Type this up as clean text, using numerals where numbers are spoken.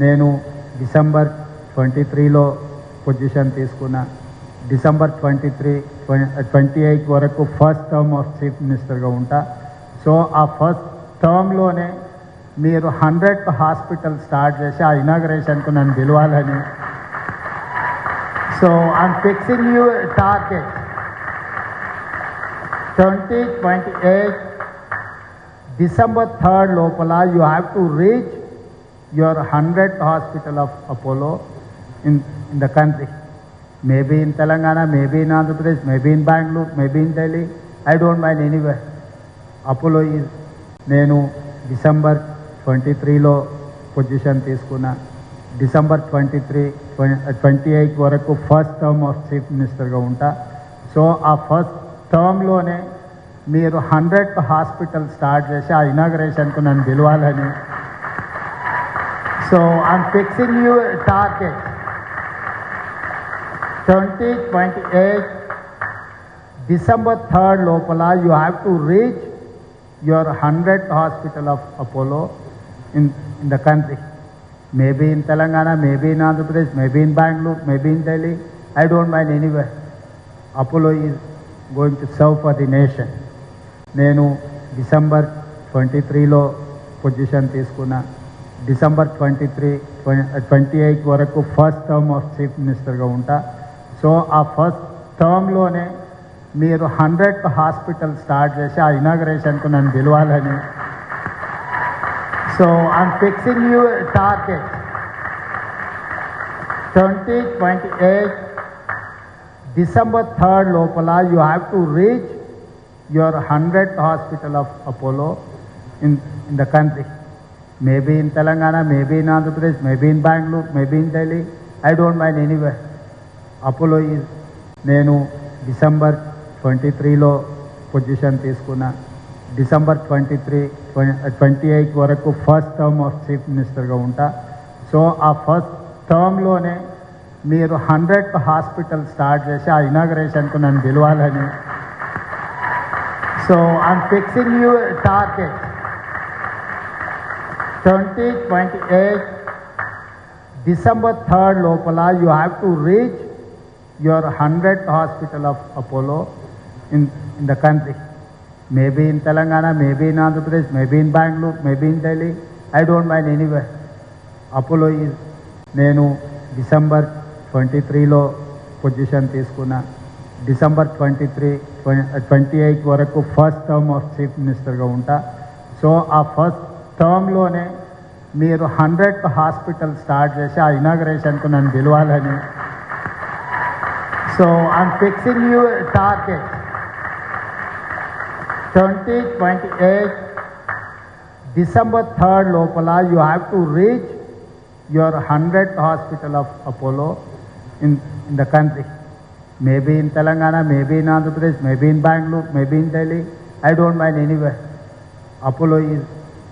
నేను December 23లో position తీసుకున్న. December 28 వరకు ఫస్ట్ టర్మ్ ఆఫ్ చీఫ్ మినిస్టర్గా ఉంటా. సో ఆ ఫస్ట్ టర్మ్లోనే మీరు 100th హాస్పిటల్ స్టార్ట్ చేసి ఆ ఇనాగరేషన్కు నన్ను పిలవాలని. So I'm fixing you target 2028 December 3rd లోపల you have to reach your 100th hospital of Apollo in the country. Maybe in Telangana, maybe in Andhra Pradesh, maybe in Bangalore, maybe in Delhi. I don't mind anywhere. Apollo is నేను December 23లో position తీసుకున్న. December 28 వరకు first term of chief మినిస్టర్గా ఉంటా. So ఆ first టర్మ్లోనే మీరు 100th hospital start చేసి ఆ ఇనాగరేషన్కు నన్ను పిలవాలని. So I'm fixing you target 2028 December 3rd లోపల you have to reach your 100th hospital of Apollo in the country. Maybe in Telangana, maybe in Andhra Pradesh, maybe in Bangalore, maybe in Delhi. I don't mind anywhere. Apollo is going to serve for the nation. నేను December 23లో position తీసుకున్న. December 28 వరకు first term of chief మినిస్టర్గా ఉంటా. So ఆ first టర్మ్లోనే మీరు 100th hospital start చేసి ఆ ఇనాగరేషన్కు నన్ను పిలవాలని. So I'm fixing you target 2028 December 3rd లోపల you have to reach your 100th hospital of Apollo in the country. Maybe in Telangana, maybe in Andhra Pradesh, maybe in Bangalore, maybe in Delhi. I don't mind anywhere. Apollo is నేను December 23లో position తీసుకున్న. December 28 వరకు first term of chief మినిస్టర్గా ఉంటా. So ఆ first టర్మ్లోనే మీరు 100th hospital start చేసి ఆ ఇనాగరేషన్కు నన్ను పిలవాలని. So I'm fixing you target 2028 December 3rd లోపల you have to reach your 100th hospital of Apollo in the country. Maybe in Telangana, maybe in Andhra Pradesh, maybe in Bangalore, maybe in Delhi. I don't mind anywhere. Apollo is నేను December 23లో position తీసుకున్న. December 28 వరకు first term of chief మినిస్టర్గా ఉంటా. So ఆ first టర్మ్లోనే మీరు 100th hospital start చేసి ఆ ఇనాగరేషన్కు నన్ను పిలవాలని. So I'm fixing you target 2028 December 3rd లోపల you have to reach your 100th hospital of Apollo in the country. Maybe in Telangana, maybe in Andhra Pradesh, maybe in Bangalore, maybe in Delhi. I don't mind anywhere. Apollo is